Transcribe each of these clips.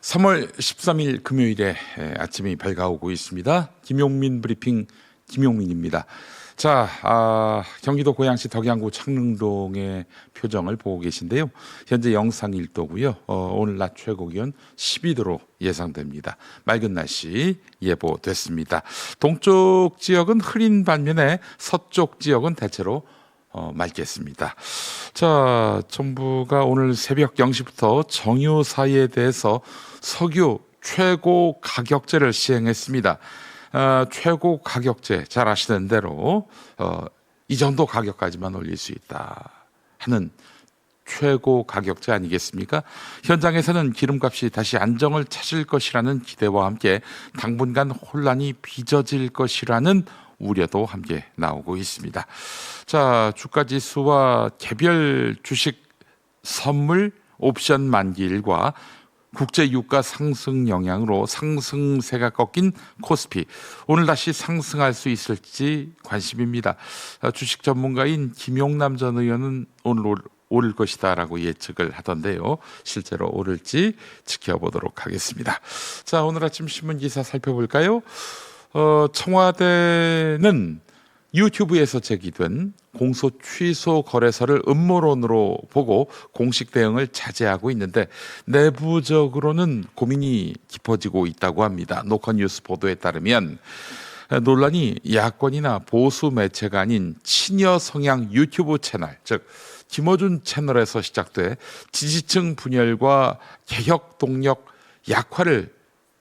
3월 13일 금요일에 아침이 밝아오고 있습니다. 김용민 브리핑 김용민입니다. 자, 경기도 고양시 덕양구 창릉동의 표정을 보고 계신데요. 현재 영상 1도고요. 오늘 낮 최고 기온 12도로 예상됩니다. 맑은 날씨 예보됐습니다. 동쪽 지역은 흐린 반면에 서쪽 지역은 대체로 맑겠습니다. 자, 정부가 오늘 새벽 0시부터 정유사에 대해서 석유 최고 가격제를 시행했습니다. 최고 가격제 잘 아시는 대로 이 정도 가격까지만 올릴 수 있다 하는 최고 가격제 아니겠습니까? 현장에서는 기름값이 다시 안정을 찾을 것이라는 기대와 함께 당분간 혼란이 빚어질 것이라는 우려도 함께 나오고 있습니다. 자, 주가지수와 개별 주식 선물 옵션 만기일과 국제 유가 상승 영향으로 상승세가 꺾인 코스피, 오늘 다시 상승할 수 있을지 관심입니다. 주식 전문가인 김용남 전 의원은 오늘 오를 것이다라고 예측을 하던데요. 실제로 오를지 지켜보도록 하겠습니다. 자, 오늘 아침 신문 기사 살펴볼까요? 청와대는 유튜브에서 제기된 공소 취소 거래서를 음모론으로 보고 공식 대응을 자제하고 있는데 내부적으로는 고민이 깊어지고 있다고 합니다. 노컷뉴스 보도에 따르면 논란이 야권이나 보수 매체가 아닌 친여 성향 유튜브 채널, 즉 김어준 채널에서 시작돼 지지층 분열과 개혁 동력 약화를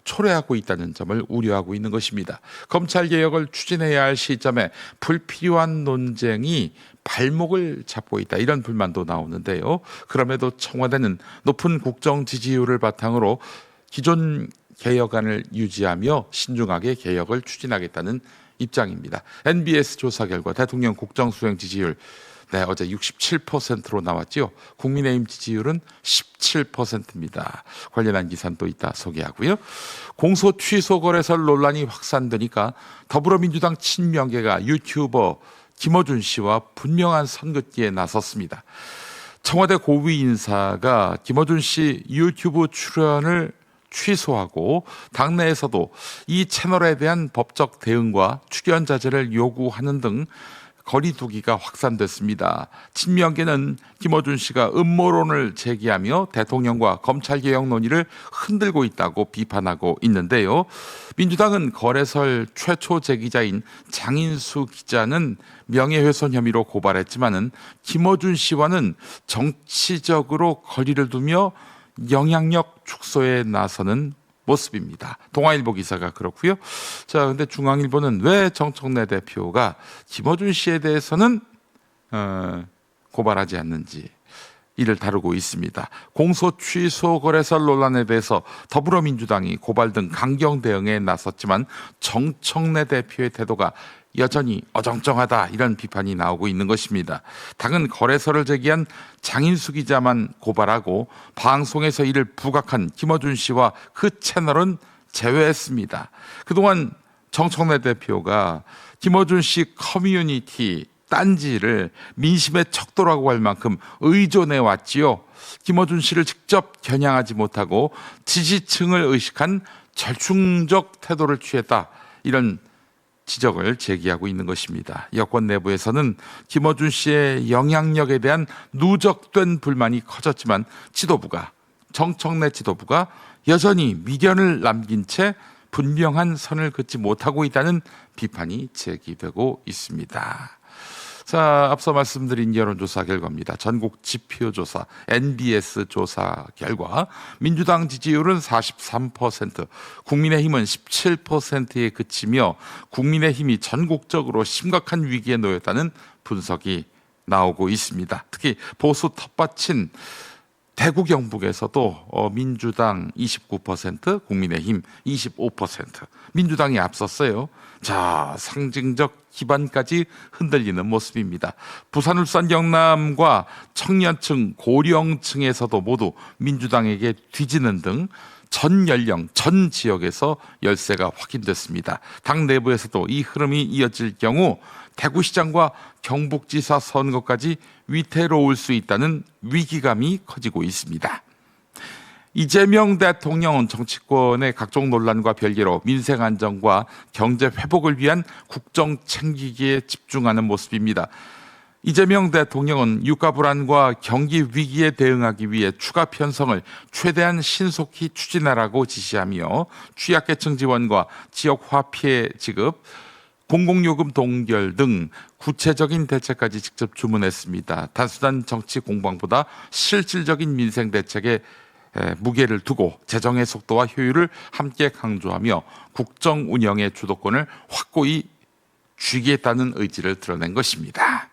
초래하고 있다는 점을 우려하고 있는 것입니다. 검찰 개혁을 추진해야 할 시점에 불필요한 논쟁이 발목을 잡고 있다, 이런 불만도 나오는데요. 그럼에도 청와대는 높은 국정 지지율을 바탕으로 기존 개혁안을 유지하며 신중하게 개혁을 추진하겠다는 입장입니다. NBS 조사 결과 대통령 국정수행 지지율 어제 67%로 나왔죠. 국민의힘 지지율은 17%입니다. 관련한 기사는 또 이따 소개하고요. 공소 취소 거래설 논란이 확산되니까 더불어민주당 친명계가 유튜버 김어준 씨와 분명한 선긋기에 나섰습니다. 청와대 고위 인사가 김어준 씨 유튜브 출연을 취소하고 당내에서도 이 채널에 대한 법적 대응과 출연 자제를 요구하는 등 거리두기가 확산됐습니다. 친명계는 김어준 씨가 음모론을 제기하며 대통령과 검찰개혁 논의를 흔들고 있다고 비판하고 있는데요. 민주당은 거래설 최초 제기자인 장인수 기자는 명예훼손 혐의로 고발했지만은 김어준 씨와는 정치적으로 거리를 두며 영향력 축소에 나서는 모습입니다. 동아일보 기사가 그렇고요. 자, 근데 중앙일보는 왜 정청래 대표가 김어준 씨에 대해서는 고발하지 않는지 이를 다루고 있습니다. 공소 취소 거래설 논란에 대해서 더불어민주당이 고발 등 강경 대응에 나섰지만 정청래 대표의 태도가 여전히 어정쩡하다, 이런 비판이 나오고 있는 것입니다. 당은 거래설을 제기한 장인수 기자만 고발하고 방송에서 이를 부각한 김어준 씨와 그 채널은 제외했습니다. 그동안 정청래 대표가 김어준 씨 커뮤니티 딴지를 민심의 척도라고 할 만큼 의존해 왔지요. 김어준 씨를 직접 겨냥하지 못하고 지지층을 의식한 절충적 태도를 취했다, 이런 지적을 제기하고 있는 것입니다. 여권 내부에서는 김어준 씨의 영향력에 대한 누적된 불만이 커졌지만 정청래 지도부가 여전히 미련을 남긴 채 분명한 선을 긋지 못하고 있다는 비판이 제기되고 있습니다. 자, 앞서 말씀드린 여론조사 결과입니다. 전국 지표조사 NBS 조사 결과 민주당 지지율은 43%, 국민의힘은 17%에 그치며 국민의힘이 전국적으로 심각한 위기에 놓였다는 분석이 나오고 있습니다. 특히 보수 텃밭인 대구 경북에서도 민주당 29%, 국민의힘 25%, 민주당이 앞섰어요. 자, 상징적 기반까지 흔들리는 모습입니다. 부산, 울산, 경남과 청년층, 고령층에서도 모두 민주당에게 뒤지는 등 전 연령, 전 지역에서 열세가 확인됐습니다. 당 내부에서도 이 흐름이 이어질 경우 대구시장과 경북지사 선거까지 위태로울 수 있다는 위기감이 커지고 있습니다. 이재명 대통령은 정치권의 각종 논란과 별개로 민생 안정과 경제 회복을 위한 국정 챙기기에 집중하는 모습입니다. 이재명 대통령은 유가 불안과 경기 위기에 대응하기 위해 추가 편성을 최대한 신속히 추진하라고 지시하며 취약계층 지원과 지역 화폐 지급, 공공요금 동결 등 구체적인 대책까지 직접 주문했습니다. 단순한 정치 공방보다 실질적인 민생 대책에 무게를 두고 재정의 속도와 효율을 함께 강조하며 국정 운영의 주도권을 확고히 쥐겠다는 의지를 드러낸 것입니다.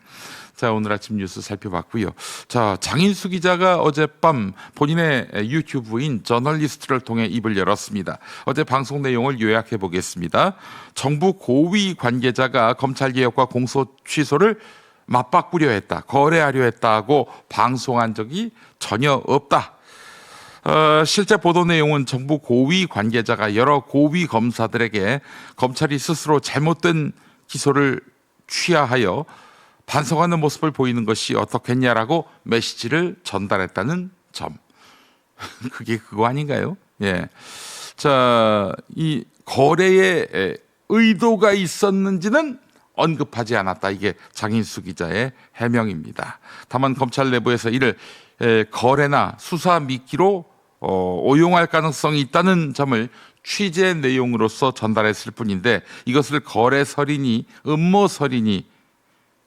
자, 오늘 아침 뉴스 살펴봤고요. 자, 장인수 기자가 어젯밤 본인의 유튜브인 저널리스트를 통해 입을 열었습니다. 어제 방송 내용을 요약해 보겠습니다. 정부 고위 관계자가 검찰개혁과 공소 취소를 맞바꾸려 했다, 거래하려 했다고 방송한 적이 전혀 없다. 실제 보도 내용은 정부 고위 관계자가 여러 고위 검사들에게 검찰이 스스로 잘못된 기소를 취하하여 반성하는 모습을 보이는 것이 어떻겠냐라고 메시지를 전달했다는 점. 그게 그거 아닌가요? 예. 자, 이 거래에 의도가 있었는지는 언급하지 않았다. 이게 장인수 기자의 해명입니다. 다만 검찰 내부에서 이를 거래나 수사 미끼로 오용할 가능성이 있다는 점을 취재 내용으로서 전달했을 뿐인데 이것을 거래설이니 음모설이니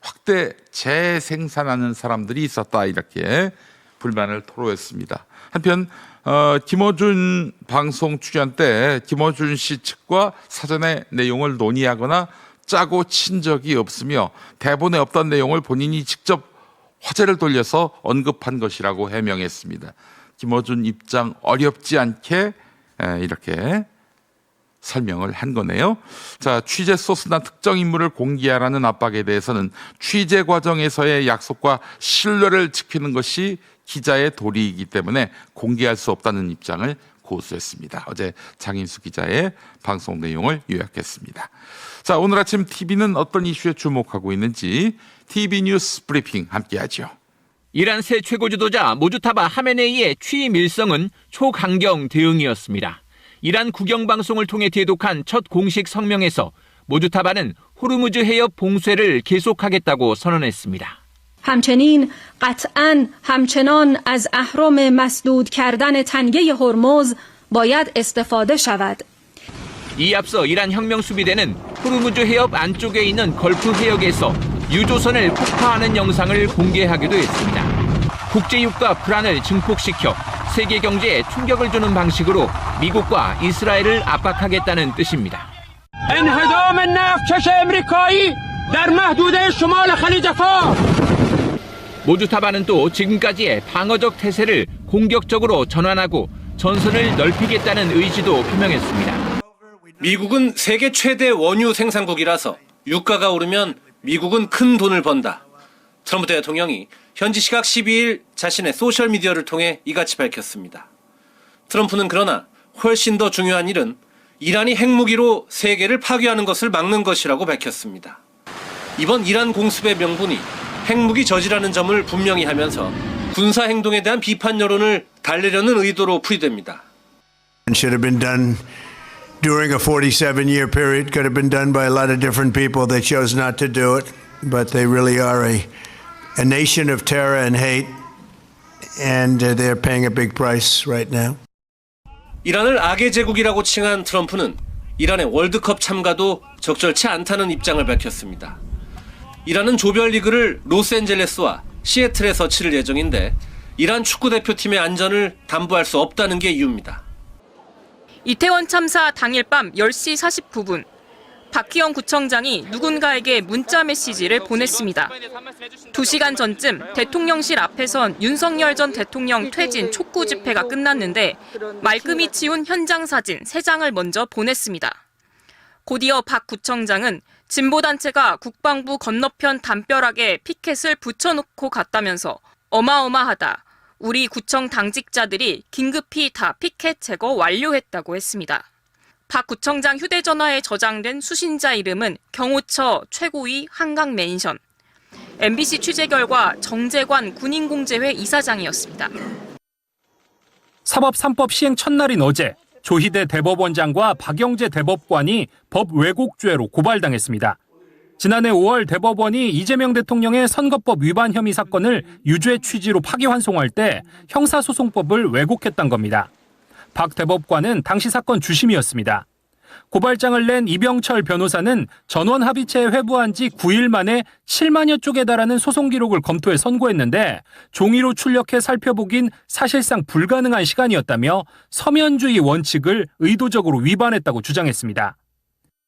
확대 재생산하는 사람들이 있었다, 이렇게 불만을 토로했습니다. 한편 김어준 방송 출연 때 김어준 씨 측과 사전에 내용을 논의하거나 짜고 친 적이 없으며 대본에 없던 내용을 본인이 직접 화제를 돌려서 언급한 것이라고 해명했습니다. 김어준 입장 어렵지 않게 이렇게 설명을 한 거네요. 자, 취재 소스나 특정 인물을 공개하라는 압박에 대해서는 취재 과정에서의 약속과 신뢰를 지키는 것이 기자의 도리이기 때문에 공개할 수 없다는 입장을 고수했습니다. 어제 장인수 기자의 방송 내용을 요약했습니다. 자, 오늘 아침 TV는 어떤 이슈에 주목하고 있는지 TV 뉴스 브리핑 함께하죠. 이란 새 최고 지도자 모주타바 하메네이의 취임 일성은 초강경 대응이었습니다. 이란 국영방송을 통해 대독한 첫 공식 성명에서 모주타바는 호르무즈 해협 봉쇄를 계속하겠다고 선언했습니다. همچنین قطعاً همچنان از اهرم مسدود کردن تنگه هرمز باید استفاده شود. 이 앞서 이란 혁명수비대는 호르무즈 해협 안쪽에 있는 걸프 해역에서 유조선을 폭파하는 영상을 공개하기도 했습니다. 국제유가 불안을 증폭시켜 세계 경제에 충격을 주는 방식으로 미국과 이스라엘을 압박하겠다는 뜻입니다. انهدام نفتکش آمریکایی در محدوده شمال خلیج فارس. 모주타바는 또 지금까지의 방어적 태세를 공격적으로 전환하고 전선을 넓히겠다는 의지도 표명했습니다. 미국은 세계 최대 원유 생산국이라서 유가가 오르면 미국은 큰 돈을 번다. 트럼프 대통령이 현지 시각 12일 자신의 소셜미디어를 통해 이같이 밝혔습니다. 트럼프는 그러나 훨씬 더 중요한 일은 이란이 핵무기로 세계를 파괴하는 것을 막는 것이라고 밝혔습니다. 이번 이란 공습의 명분이 핵무기 저지라는 점을 분명히 하면서 군사 행동에 대한 비판 여론을 달래려는 의도로 풀이됩니다. Should have been done during a 47-year period. Could have been done by a lot of different people. They chose not to do it, but they really are a nation of terror and hate, and they're paying a big price right now. 이란을 악의 제국이라고 칭한 트럼프는 이란의 월드컵 참가도 적절치 않다는 입장을 밝혔습니다. 이란은 조별리그를 로스앤젤레스와 시애틀에서 치를 예정인데 이란 축구대표팀의 안전을 담보할 수 없다는 게 이유입니다. 이태원 참사 당일 밤 10시 49분 박희영 구청장이 누군가에게 문자 메시지를 보냈습니다. 2시간 전쯤 대통령실 앞에선 윤석열 전 대통령 퇴진 촉구 집회가 끝났는데 말끔히 치운 현장 사진 3장을 먼저 보냈습니다. 곧이어 박 구청장은 진보단체가 국방부 건너편 담벼락에 피켓을 붙여놓고 갔다면서 어마어마하다. 우리 구청 당직자들이 긴급히 다 피켓 제거 완료했다고 했습니다. 박 구청장 휴대전화에 저장된 수신자 이름은 경호처 최고위 한강맨션. MBC 취재 결과 정재관 군인공제회 이사장이었습니다. 사법 3법 시행 첫날인 어제 조희대 대법원장과 박영재 대법관이 법 왜곡죄로 고발당했습니다. 지난해 5월 대법원이 이재명 대통령의 선거법 위반 혐의 사건을 유죄 취지로 파기환송할 때 형사소송법을 왜곡했던 겁니다. 박 대법관은 당시 사건 주심이었습니다. 고발장을 낸 이병철 변호사는 전원 합의체에 회부한 지 9일 만에 7만여 쪽에 달하는 소송 기록을 검토해 선고했는데 종이로 출력해 살펴보긴 사실상 불가능한 시간이었다며 서면주의 원칙을 의도적으로 위반했다고 주장했습니다.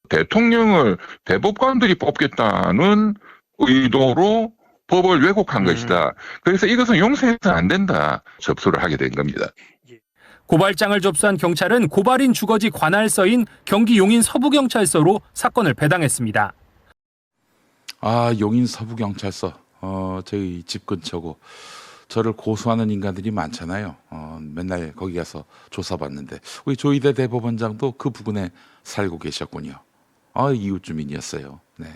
대통령을 대법관들이 뽑겠다는 의도로 법을 왜곡한 것이다. 그래서 이것은 용서해서는 안 된다. 접수를 하게 된 겁니다. 고발장을 접수한 경찰은 고발인 주거지 관할서인 경기 용인 서부경찰서로 사건을 배당했습니다. 아, 용인 서부경찰서. 저희 집 근처고 저를 고소하는 인간들이 많잖아요. 맨날 거기 가서 조사받는데 우리 조희대 대법원장도 그 부근에 살고 계셨군요. 이웃 주민이었어요. 네.